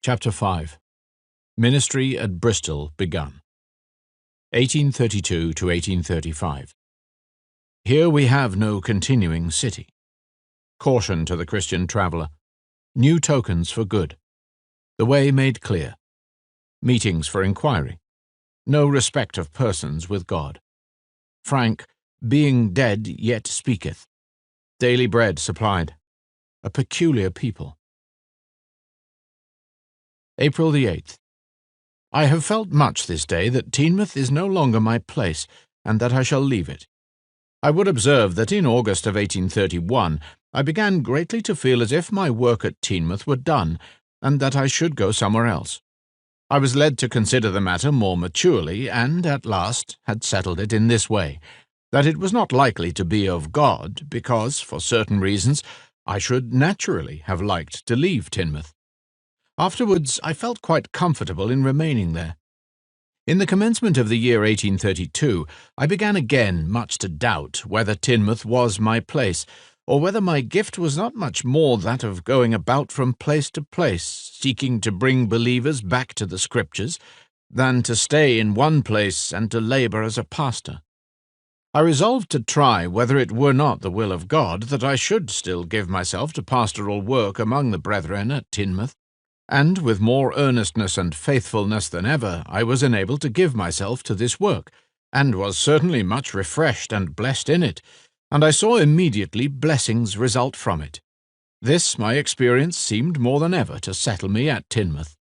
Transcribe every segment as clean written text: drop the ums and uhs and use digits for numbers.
Chapter 5. Ministry at Bristol begun. 1832 to 1835. Here we have no continuing city. Caution to the Christian traveller. New tokens for good. The way made clear. Meetings for inquiry. No respect of persons with God. Frank, being dead yet speaketh. Daily bread supplied. A peculiar people. April the 8th. I have felt much this day that Teignmouth is no longer my place, and that I shall leave it. I would observe that in August of 1831 I began greatly to feel as if my work at Teignmouth were done, and that I should go somewhere else. I was led to consider the matter more maturely, and at last had settled it in this way, that it was not likely to be of God, because, for certain reasons, I should naturally have liked to leave Teignmouth. Afterwards I felt quite comfortable in remaining there. In the commencement of the year 1832 I began again much to doubt whether Teignmouth was my place, or whether my gift was not much more that of going about from place to place, seeking to bring believers back to the Scriptures, than to stay in one place and to labour as a pastor. I resolved to try whether it were not the will of God that I should still give myself to pastoral work among the brethren at Teignmouth. And with more earnestness and faithfulness than ever I was enabled to give myself to this work, and was certainly much refreshed and blessed in it, and I saw immediately blessings result from it. This my experience seemed more than ever to settle me at Teignmouth.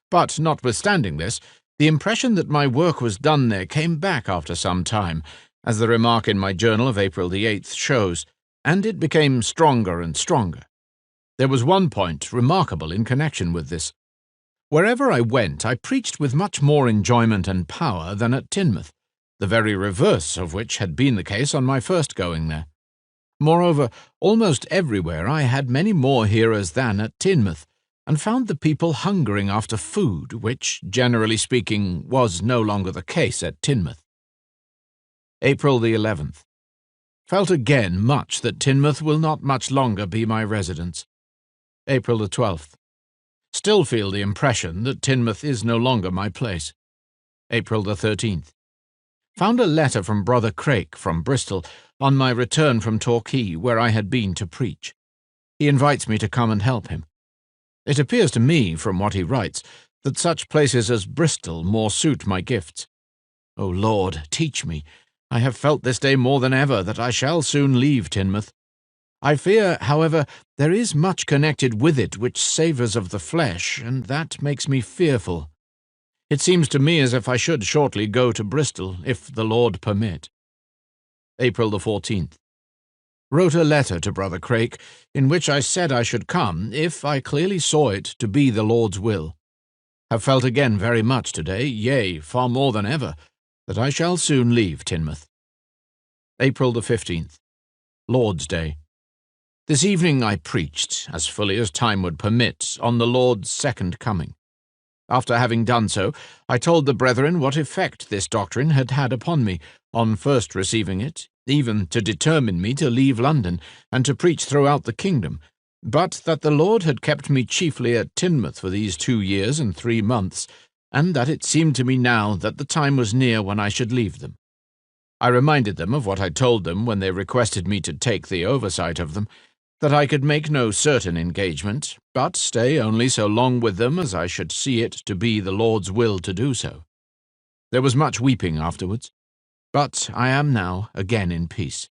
But notwithstanding this, the impression that my work was done there came back after some time, as the remark in my journal of April the 8th shows, and it became stronger and stronger. There was one point remarkable in connection with this. Wherever I went, I preached with much more enjoyment and power than at Teignmouth, the very reverse of which had been the case on my first going there. Moreover, almost everywhere I had many more hearers than at Teignmouth, and found the people hungering after food, which, generally speaking, was no longer the case at Teignmouth. April the 11th. Felt again much that Teignmouth will not much longer be my residence. April the 12th. Still feel the impression that Teignmouth is no longer my place. April the 13th. Found a letter from Brother Craik from Bristol on my return from Torquay, where I had been to preach. He invites me to come and help him. It appears to me, from what he writes, that such places as Bristol more suit my gifts. O Lord, teach me. I have felt this day more than ever that I shall soon leave Teignmouth. I fear, however, there is much connected with it which savours of the flesh, and that makes me fearful. It seems to me as if I should shortly go to Bristol, if the Lord permit. April the 14th. Wrote a letter to Brother Craik, in which I said I should come, if I clearly saw it to be the Lord's will. Have felt again very much today, yea, far more than ever, that I shall soon leave Teignmouth. April the 15th. Lord's Day. This evening I preached, as fully as time would permit, on the Lord's second coming. After having done so, I told the brethren what effect this doctrine had had upon me, on first receiving it, even to determine me to leave London, and to preach throughout the kingdom, but that the Lord had kept me chiefly at Teignmouth for these 2 years and 3 months, and that it seemed to me now that the time was near when I should leave them. I reminded them of what I told them when they requested me to take the oversight of them, that I could make no certain engagement, but stay only so long with them as I should see it to be the Lord's will to do so. There was much weeping afterwards, but I am now again in peace.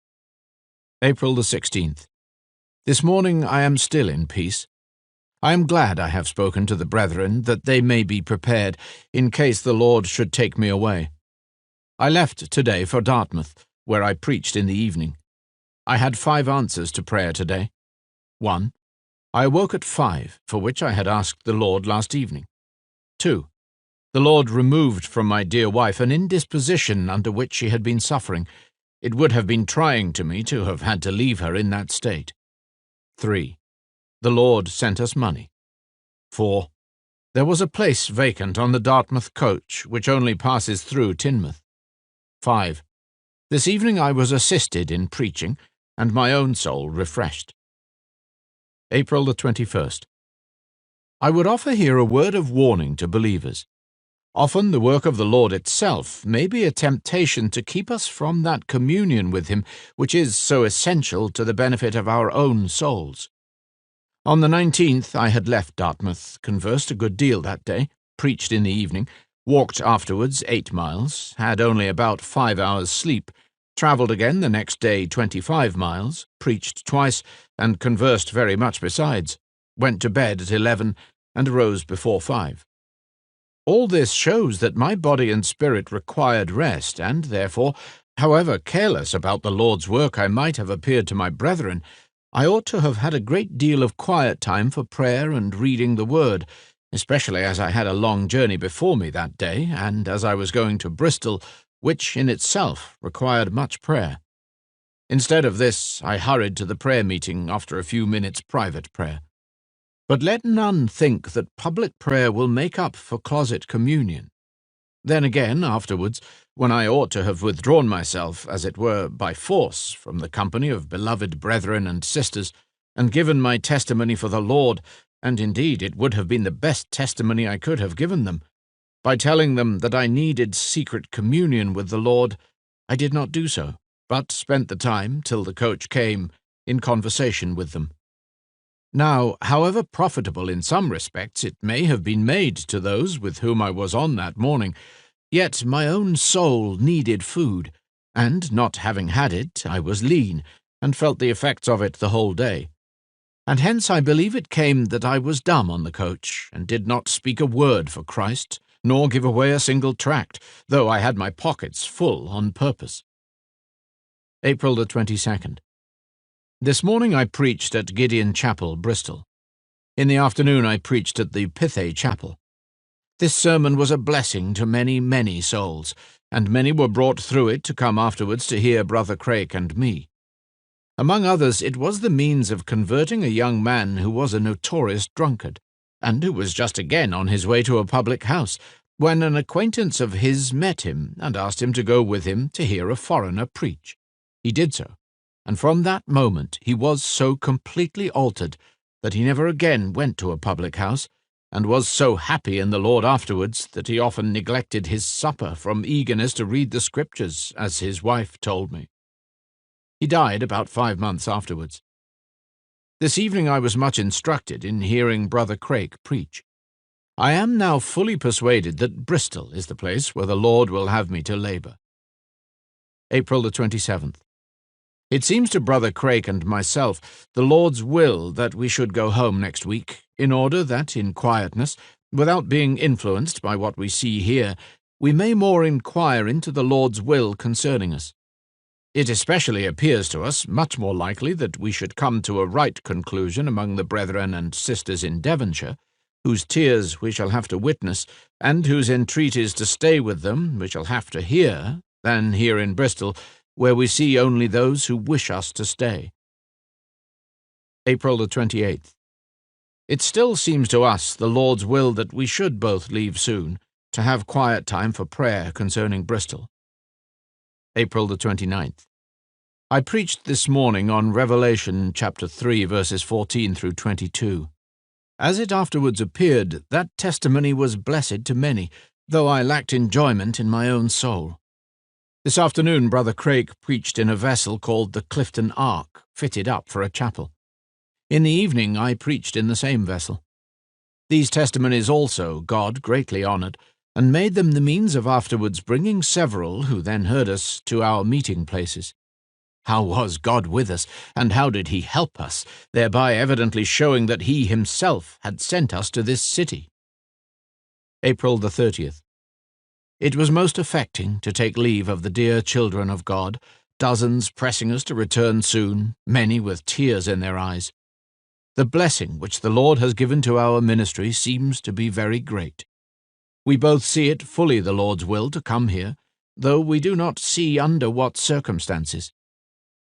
April the 16th. This morning I am still in peace. I am glad I have spoken to the brethren, that they may be prepared, in case the Lord should take me away. I left today for Dartmouth, where I preached in the evening. I had 5 answers to prayer today. 1. I awoke at 5, for which I had asked the Lord last evening. 2. The Lord removed from my dear wife an indisposition under which she had been suffering. It would have been trying to me to have had to leave her in that state. 3. The Lord sent us money. 4. There was a place vacant on the Dartmouth coach, which only passes through Teignmouth. 5. This evening I was assisted in preaching, and my own soul refreshed. April the 21st. I would offer here a word of warning to believers. Often the work of the Lord itself may be a temptation to keep us from that communion with Him which is so essential to the benefit of our own souls. On the 19th I had left Dartmouth, conversed a good deal that day, preached in the evening, walked afterwards 8 miles, had only about 5 hours' sleep, travelled again the next day 25 miles, preached twice, and conversed very much besides, went to bed at 11, and rose before 5. All this shows that my body and spirit required rest, and therefore, however careless about the Lord's work I might have appeared to my brethren, I ought to have had a great deal of quiet time for prayer and reading the Word, especially as I had a long journey before me that day, and as I was going to Bristol, which in itself required much prayer. Instead of this, I hurried to the prayer meeting after a few minutes' private prayer. But let none think that public prayer will make up for closet communion. Then again, afterwards, when I ought to have withdrawn myself, as it were, by force, from the company of beloved brethren and sisters, and given my testimony for the Lord, and indeed it would have been the best testimony I could have given them, by telling them that I needed secret communion with the Lord, I did not do so, but spent the time, till the coach came, in conversation with them. Now, however profitable in some respects it may have been made to those with whom I was on that morning, yet my own soul needed food, and not having had it, I was lean, and felt the effects of it the whole day. And hence I believe it came that I was dumb on the coach, and did not speak a word for Christ, nor give away a single tract, though I had my pockets full on purpose. April the 22nd. This morning I preached at Gideon Chapel, Bristol. In the afternoon I preached at the Pithay Chapel. This sermon was a blessing to many, many souls, and many were brought through it to come afterwards to hear Brother Craik and me. Among others, it was the means of converting a young man who was a notorious drunkard, and who was just again on his way to a public house, when an acquaintance of his met him and asked him to go with him to hear a foreigner preach. He did so, and from that moment he was so completely altered that he never again went to a public house, and was so happy in the Lord afterwards that he often neglected his supper from eagerness to read the Scriptures, as his wife told me. He died about 5 months afterwards. This evening I was much instructed in hearing Brother Craik preach. I am now fully persuaded that Bristol is the place where the Lord will have me to labour. April the 27th. It seems to Brother Craik and myself the Lord's will that we should go home next week, in order that, in quietness, without being influenced by what we see here, we may more inquire into the Lord's will concerning us. It especially appears to us much more likely that we should come to a right conclusion among the brethren and sisters in Devonshire, whose tears we shall have to witness, and whose entreaties to stay with them we shall have to hear, than here in Bristol, where we see only those who wish us to stay. April the 28th. It still seems to us the Lord's will that we should both leave soon, to have quiet time for prayer concerning Bristol. April the 29th. I preached this morning on Revelation chapter 3, verses 14 through 22. As it afterwards appeared, that testimony was blessed to many, though I lacked enjoyment in my own soul. This afternoon Brother Craik preached in a vessel called the Clifton Ark, fitted up for a chapel. In the evening I preached in the same vessel. These testimonies also God greatly honoured, and made them the means of afterwards bringing several, who then heard us, to our meeting places. How was God with us, and how did He help us, thereby evidently showing that He Himself had sent us to this city. April the 30th. It was most affecting to take leave of the dear children of God, dozens pressing us to return soon, many with tears in their eyes. The blessing which the Lord has given to our ministry seems to be very great. We both see it fully the Lord's will to come here, though we do not see under what circumstances.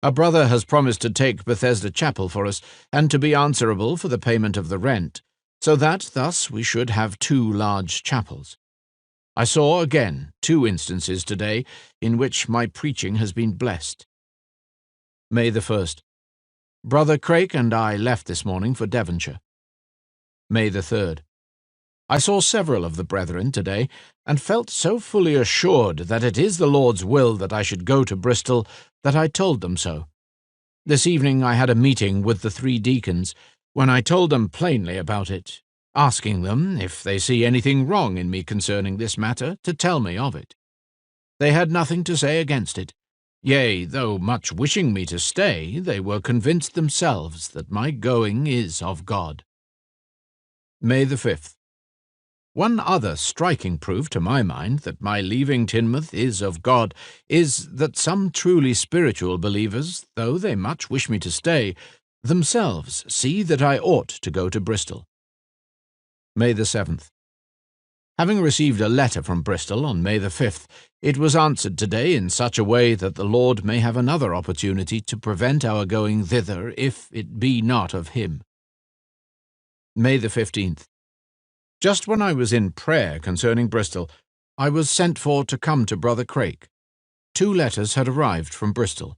A brother has promised to take Bethesda Chapel for us, and to be answerable for the payment of the rent, so that thus we should have 2 large chapels. I saw again 2 instances today in which my preaching has been blessed. May the 1st. Brother Craik and I left this morning for Devonshire. May the 3rd. I saw several of the brethren today, and felt so fully assured that it is the Lord's will that I should go to Bristol that I told them so. This evening I had a meeting with the 3 deacons, when I told them plainly about it, asking them, if they see anything wrong in me concerning this matter, to tell me of it. They had nothing to say against it. Yea, though much wishing me to stay, they were convinced themselves that my going is of God. May the 5th. One other striking proof to my mind that my leaving Teignmouth is of God is that some truly spiritual believers, though they much wish me to stay, themselves see that I ought to go to Bristol. May the 7th. Having received a letter from Bristol on May the 5th, it was answered today in such a way that the Lord may have another opportunity to prevent our going thither if it be not of him. May the 15th. Just when I was in prayer concerning Bristol, I was sent for to come to Brother Craik. 2 letters had arrived from Bristol.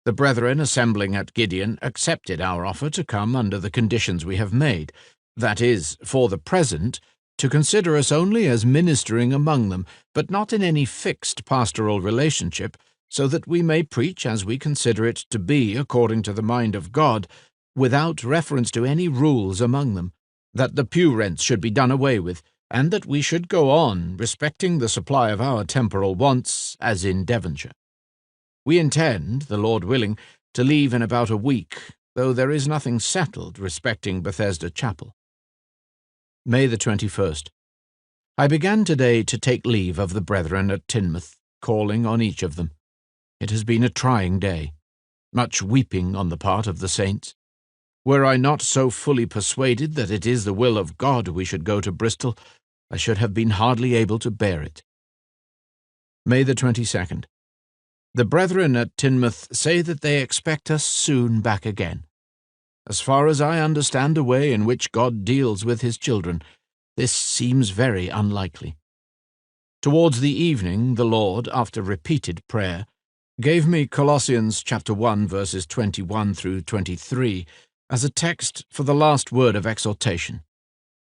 The brethren assembling at Gideon accepted our offer to come under the conditions we have made, that is, for the present, to consider us only as ministering among them, but not in any fixed pastoral relationship, so that we may preach as we consider it to be according to the mind of God, without reference to any rules among them, that the pew rents should be done away with, and that we should go on respecting the supply of our temporal wants, as in Devonshire. We intend, the Lord willing, to leave in about a week, though there is nothing settled respecting Bethesda Chapel. May the 21st. I began today to take leave of the brethren at Teignmouth, calling on each of them. It has been a trying day, much weeping on the part of the saints. Were I not so fully persuaded that it is the will of God we should go to Bristol, I should have been hardly able to bear it. May the 22nd. The brethren at Teignmouth say that they expect us soon back again. As far as I understand the way in which God deals with his children, this seems very unlikely. Towards the evening, the Lord, after repeated prayer, gave me Colossians chapter 1, verses 21 through 23, as a text for the last word of exhortation.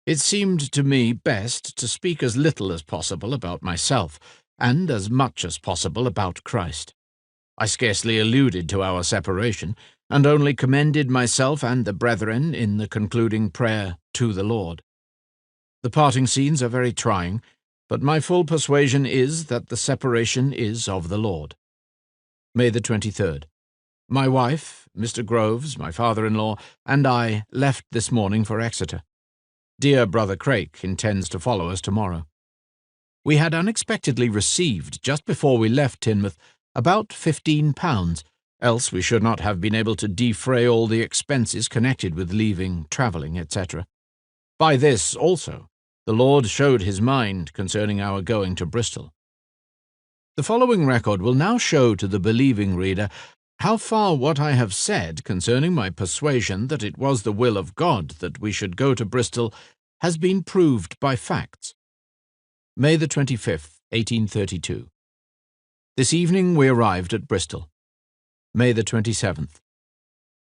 It seemed to me best to speak as little as possible about myself, and as much as possible about Christ. I scarcely alluded to our separation, and only commended myself and the brethren in the concluding prayer to the Lord. The parting scenes are very trying, but my full persuasion is that the separation is of the Lord. May the 23rd. My wife, Mr. Groves, my father-in-law, and I left this morning for Exeter. Dear Brother Craik intends to follow us tomorrow. We had unexpectedly received, just before we left Teignmouth, about £15, else we should not have been able to defray all the expenses connected with leaving, travelling, etc. By this, also, the Lord showed his mind concerning our going to Bristol. The following record will now show to the believing reader how far what I have said concerning my persuasion that it was the will of God that we should go to Bristol has been proved by facts. May the 25th, 1832. This evening we arrived at Bristol. May the 27th.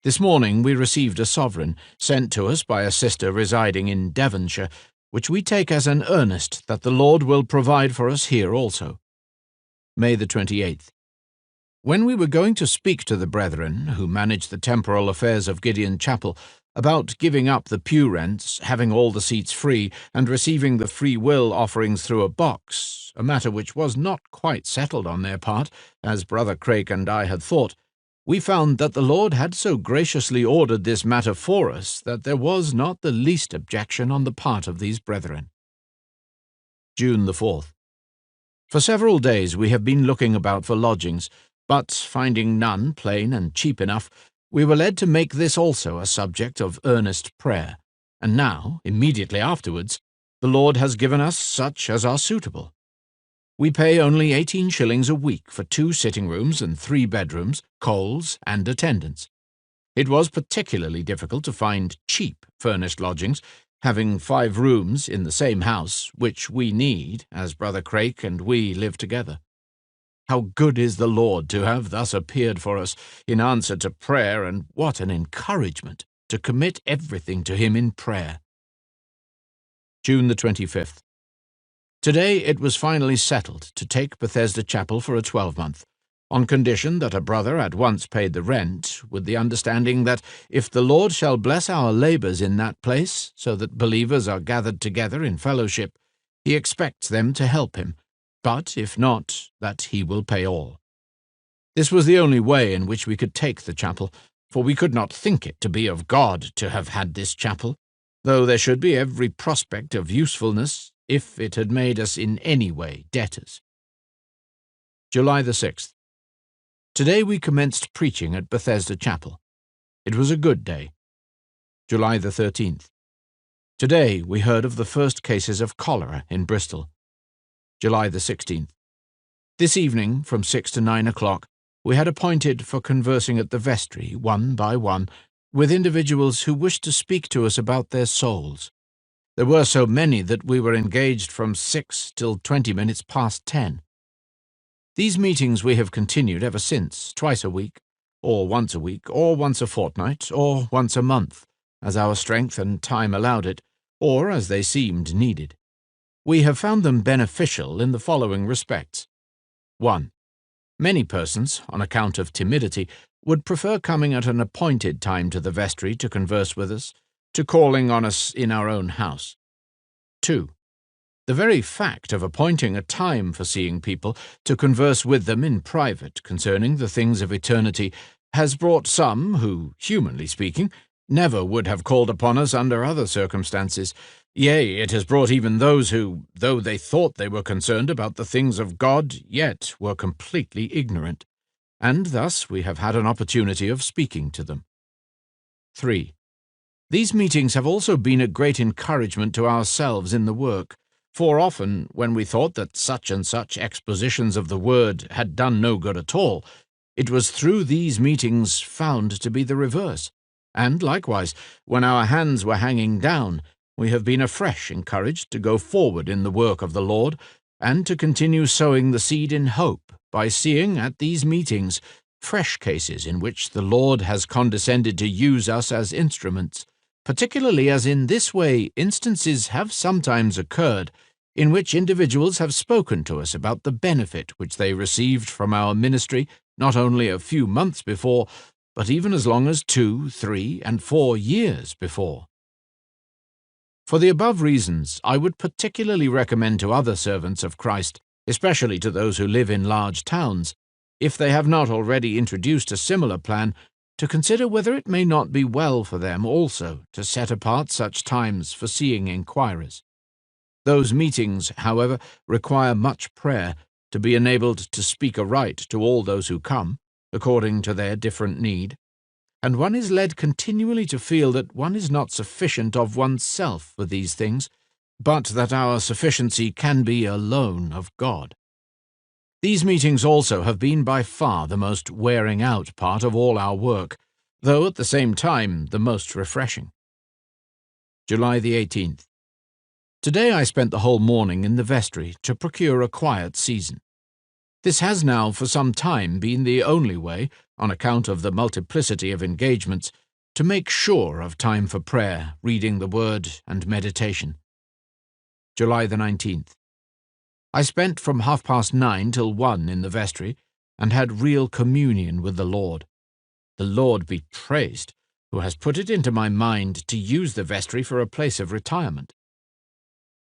This morning we received a sovereign, sent to us by a sister residing in Devonshire, which we take as an earnest that the Lord will provide for us here also. May the 28th. When we were going to speak to the brethren, who manage the temporal affairs of Gideon Chapel, about giving up the pew rents, having all the seats free, and receiving the free will offerings through a box, a matter which was not quite settled on their part, as Brother Craik and I had thought, we found that the Lord had so graciously ordered this matter for us that there was not the least objection on the part of these brethren. June the 4th. For several days we have been looking about for lodgings, but, finding none plain and cheap enough, we were led to make this also a subject of earnest prayer, and now, immediately afterwards, the Lord has given us such as are suitable. We pay only 18 shillings a week for 2 sitting rooms and 3 bedrooms, coals, and attendance. It was particularly difficult to find cheap furnished lodgings, having 5 rooms in the same house, which we need, as Brother Craik and we live together. How good is the Lord to have thus appeared for us in answer to prayer, and what an encouragement to commit everything to him in prayer. June the 25th. Today it was finally settled to take Bethesda Chapel for a 12-month, on condition that a brother at once paid the rent, with the understanding that if the Lord shall bless our labours in that place, so that believers are gathered together in fellowship, he expects them to help him, but if not, that he will pay all. This was the only way in which we could take the chapel, for we could not think it to be of God to have had this chapel, though there should be every prospect of usefulness if it had made us in any way debtors. July the 6th. Today we commenced preaching at Bethesda Chapel. It was a good day. July the 13th. Today we heard of the first cases of cholera in Bristol. July the 16th. This evening, from 6 to 9 o'clock, we had appointed for conversing at the vestry, one by one, with individuals who wished to speak to us about their souls. There were so many that we were engaged from 6 till 20 minutes past 10. These meetings we have continued ever since, twice a week, or once a fortnight, or once a month, as our strength and time allowed it, or as they seemed needed. We have found them beneficial in the following respects. 1. Many persons, on account of timidity, would prefer coming at an appointed time to the vestry to converse with us, to calling on us in our own house. 2. The very fact of appointing a time for seeing people to converse with them in private concerning the things of eternity has brought some who, humanly speaking, never would have called upon us under other circumstances. Yea, it has brought even those who, though they thought they were concerned about the things of God, yet were completely ignorant, and thus we have had an opportunity of speaking to them. 3. These meetings have also been a great encouragement to ourselves in the work, for often, when we thought that such and such expositions of the Word had done no good at all, it was through these meetings found to be the reverse, and likewise, when our hands were hanging down, we have been afresh encouraged to go forward in the work of the Lord, and to continue sowing the seed in hope by seeing at these meetings fresh cases in which the Lord has condescended to use us as instruments, particularly as in this way instances have sometimes occurred in which individuals have spoken to us about the benefit which they received from our ministry not only a few months before, but even as long as 2, 3, and 4 years before. For the above reasons, I would particularly recommend to other servants of Christ, especially to those who live in large towns, if they have not already introduced a similar plan, to consider whether it may not be well for them also to set apart such times for seeing inquirers. Those meetings, however, require much prayer to be enabled to speak aright to all those who come, according to their different need, and one is led continually to feel that one is not sufficient of oneself for these things, but that our sufficiency can be alone of God. These meetings also have been by far the most wearing-out part of all our work, though at the same time the most refreshing. July the 18th. Today I spent the whole morning in the vestry to procure a quiet season. This has now for some time been the only way, on account of the multiplicity of engagements, to make sure of time for prayer, reading the Word, and meditation. July the 19th. I spent from 9:30 till 1 in the vestry, and had real communion with the Lord. The Lord be praised, who has put it into my mind to use the vestry for a place of retirement.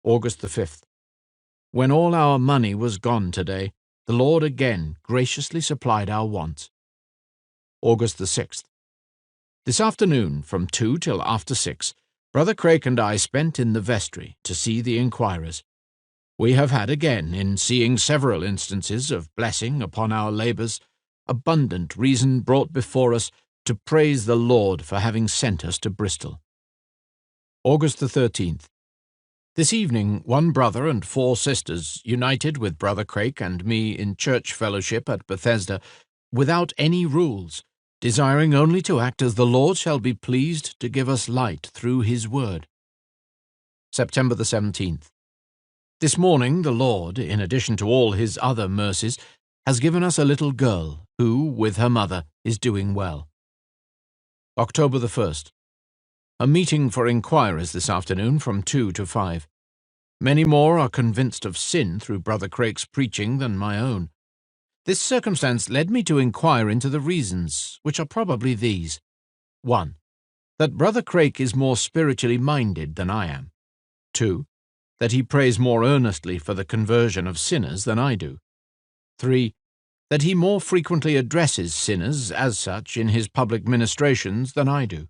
August the 5th. When all our money was gone today, the Lord again graciously supplied our wants. August the 6th. This afternoon, from 2 till after 6, Brother Craik and I spent in the vestry to see the inquirers. We have had again, in seeing several instances of blessing upon our labours, abundant reason brought before us to praise the Lord for having sent us to Bristol. August the 13th. This evening, one brother and 4 sisters united with Brother Craik and me in church fellowship at Bethesda, without any rules, desiring only to act as the Lord shall be pleased to give us light through his word. September the 17th. This morning the Lord, in addition to all his other mercies, has given us a little girl who, with her mother, is doing well. October the 1st. A meeting for inquirers this afternoon from 2 to 5. Many more are convinced of sin through Brother Craik's preaching than my own. This circumstance led me to inquire into the reasons, which are probably these. 1. That Brother Craik is more spiritually minded than I am. 2. That he prays more earnestly for the conversion of sinners than I do. 3. That he more frequently addresses sinners as such in his public ministrations than I do.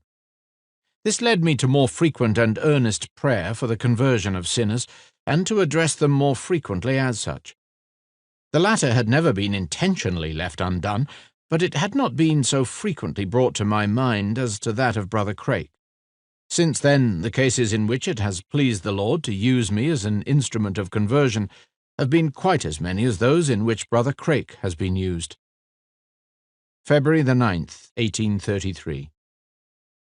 This led me to more frequent and earnest prayer for the conversion of sinners, and to address them more frequently as such. The latter had never been intentionally left undone, but it had not been so frequently brought to my mind as to that of Brother Craik. Since then, the cases in which it has pleased the Lord to use me as an instrument of conversion have been quite as many as those in which Brother Craik has been used. February the 9th, 1833.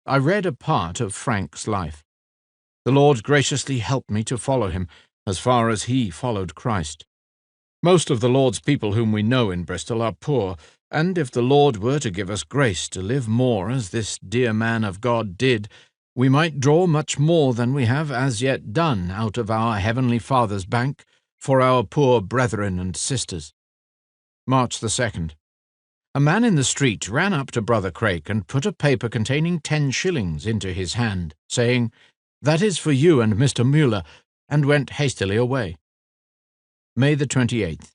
I read a part of Frank's life. The Lord graciously helped me to follow him as far as he followed Christ. Most of the Lord's people whom we know in Bristol are poor, and if the Lord were to give us grace to live more as this dear man of God did, we might draw much more than we have as yet done out of our Heavenly Father's bank for our poor brethren and sisters. March the 2nd. A man in the street ran up to Brother Craik and put a paper containing 10 shillings into his hand, saying, "That is for you and Mr. Mueller," and went hastily away. May the 28th.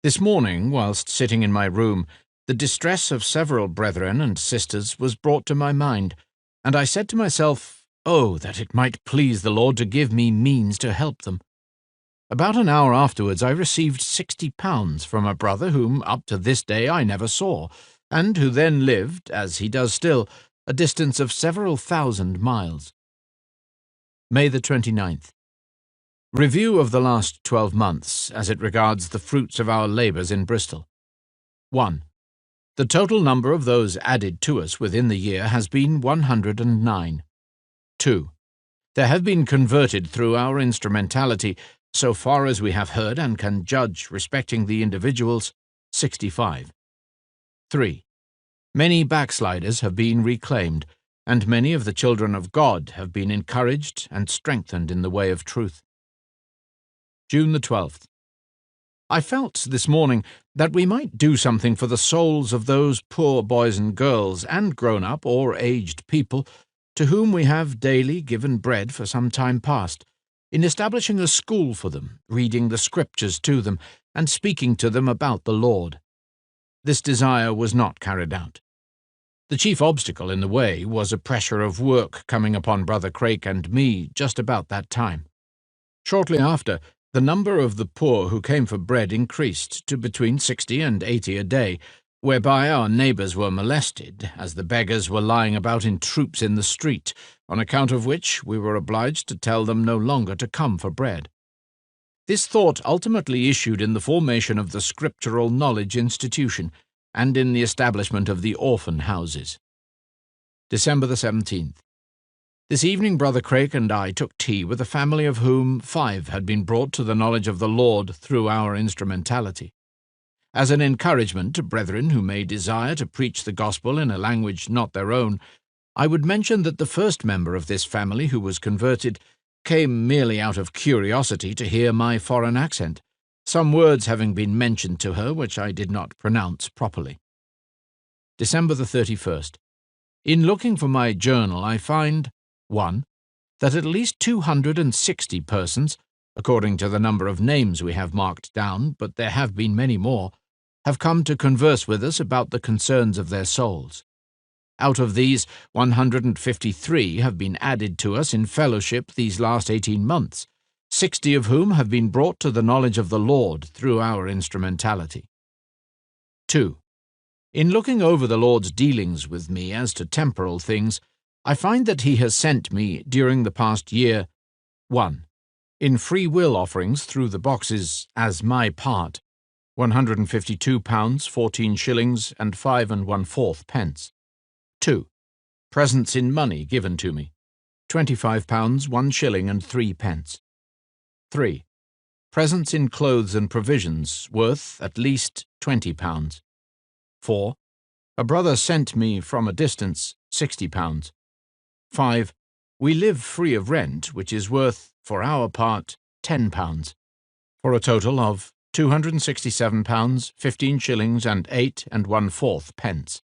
This morning, whilst sitting in my room, the distress of several brethren and sisters was brought to my mind, and I said to myself, "Oh, that it might please the Lord to give me means to help them." About an hour afterwards I received £60 from a brother whom up to this day I never saw, and who then lived, as he does still, a distance of several thousand miles. May the 29th. Review of the last 12 months, as it regards the fruits of our labours in Bristol. 1. The total number of those added to us within the year has been 109. 2. There have been converted through our instrumentality, so far as we have heard and can judge respecting the individuals, 65. 3. Many backsliders have been reclaimed, and many of the children of God have been encouraged and strengthened in the way of truth. June the 12th. I felt this morning that we might do something for the souls of those poor boys and girls and grown-up or aged people to whom we have daily given bread for some time past, in establishing a school for them, reading the Scriptures to them, and speaking to them about the Lord. This desire was not carried out. The chief obstacle in the way was a pressure of work coming upon Brother Craik and me just about that time. Shortly after, the number of the poor who came for bread increased to between 60 and 80 a day, whereby our neighbours were molested, as the beggars were lying about in troops in the street, on account of which we were obliged to tell them no longer to come for bread. This thought ultimately issued in the formation of the Scriptural Knowledge Institution, and in the establishment of the orphan houses. December the 17th. This evening Brother Craik and I took tea with a family of whom 5 had been brought to the knowledge of the Lord through our instrumentality. As an encouragement to brethren who may desire to preach the gospel in a language not their own, I would mention that the first member of this family who was converted came merely out of curiosity to hear my foreign accent, some words having been mentioned to her which I did not pronounce properly. December the 31st. In looking for my journal I find 1. That at least 260 persons, according to the number of names we have marked down, but there have been many more, have come to converse with us about the concerns of their souls. Out of these, 153 have been added to us in fellowship these last 18 months, 60 of whom have been brought to the knowledge of the Lord through our instrumentality. 2. In looking over the Lord's dealings with me as to temporal things, I find that he has sent me, during the past year, 1. In free will offerings through the boxes, as my part, £152, 14 shillings and 5 1/4 pence. 2. Presents in money given to me, £25, 1 shilling and 3 pence. 3. Presents in clothes and provisions, worth at least £20. 4. A brother sent me from a distance £60. 5. we live free of rent, which is worth, for our part, £10, for a total of £267, 15 shillings and 8 1/4 pence.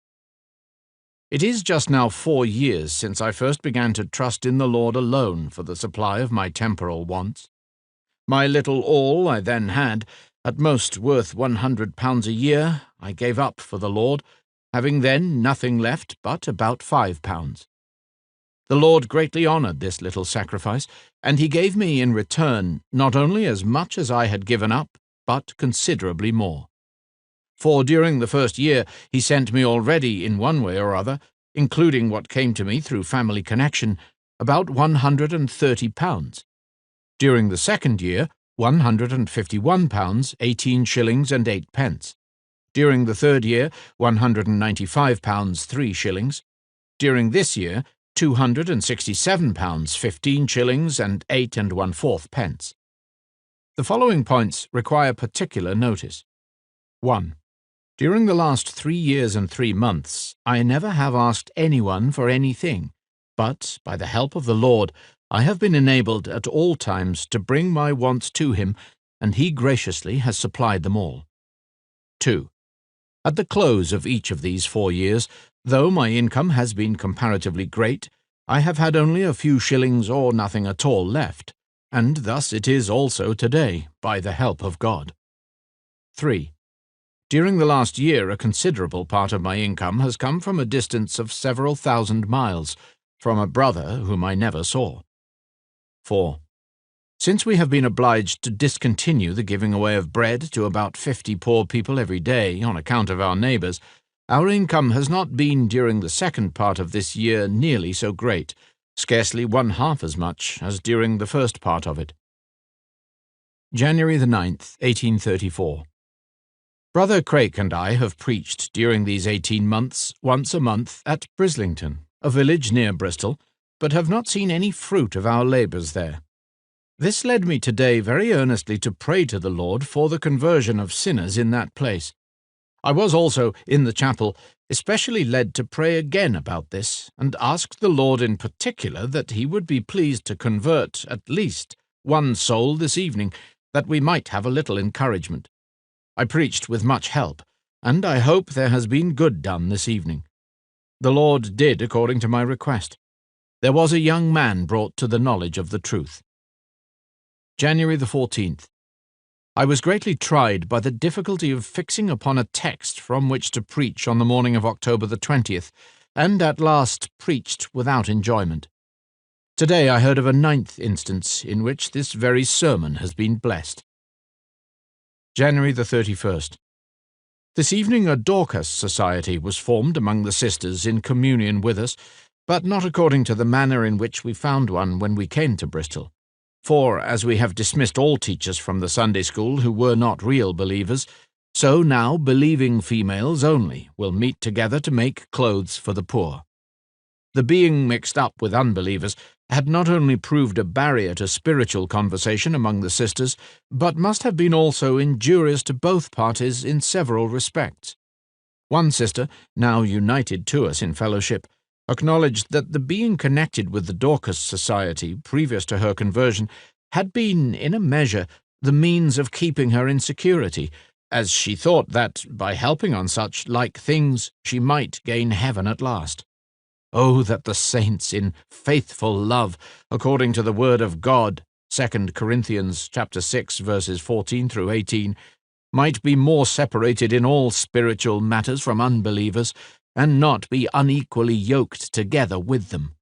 It is just now 4 years since I first began to trust in the Lord alone for the supply of my temporal wants. My little all I then had, at most worth £100 a year, I gave up for the Lord, having then nothing left but about £5. The Lord greatly honoured this little sacrifice, and he gave me in return not only as much as I had given up, but considerably more. For during the first year he sent me already in one way or other, including what came to me through family connection, about £130. During the second year, £151, 18 shillings and 8 pence. During the third year, £195, 3 shillings. During this year, £267, 15 shillings and 8 1/4 pence. The following points require particular notice. 1. During the last 3 years and 3 months, I never have asked anyone for anything, but, by the help of the Lord, I have been enabled at all times to bring my wants to him, and he graciously has supplied them all. 2. At the close of each of these 4 years, though my income has been comparatively great, I have had only a few shillings or nothing at all left, and thus it is also today, by the help of God. 3. During the last year a considerable part of my income has come from a distance of several thousand miles, from a brother whom I never saw. 4. Since we have been obliged to discontinue the giving away of bread to about 50 poor people every day on account of our neighbours, our income has not been during the second part of this year nearly so great, scarcely 1/2 as much as during the first part of it. January the 9th, 1834. Brother Craik and I have preached during these 18 months once a month at Brislington, a village near Bristol, but have not seen any fruit of our labours there. This led me today very earnestly to pray to the Lord for the conversion of sinners in that place. I was also, in the chapel, especially led to pray again about this, and asked the Lord in particular that he would be pleased to convert, at least, one soul this evening, that we might have a little encouragement. I preached with much help, and I hope there has been good done this evening. The Lord did according to my request. There was a young man brought to the knowledge of the truth. January the 14th. I was greatly tried by the difficulty of fixing upon a text from which to preach on the morning of October the 20th, and at last preached without enjoyment. Today I heard of a 9th instance in which this very sermon has been blessed. January the 31st. This evening a Dorcas Society was formed among the sisters in communion with us, but not according to the manner in which we found one when we came to Bristol. For, as we have dismissed all teachers from the Sunday school who were not real believers, so now believing females only will meet together to make clothes for the poor. The being mixed up with unbelievers had not only proved a barrier to spiritual conversation among the sisters, but must have been also injurious to both parties in several respects. One sister, now united to us in fellowship, acknowledged that the being connected with the Dorcas Society previous to her conversion had been, in a measure, the means of keeping her in security, as she thought that, by helping on such like things, she might gain heaven at last. Oh, that the saints, in faithful love, according to the word of God, 2 Corinthians chapter 6, verses 14 through 18, might be more separated in all spiritual matters from unbelievers, and not be unequally yoked together with them.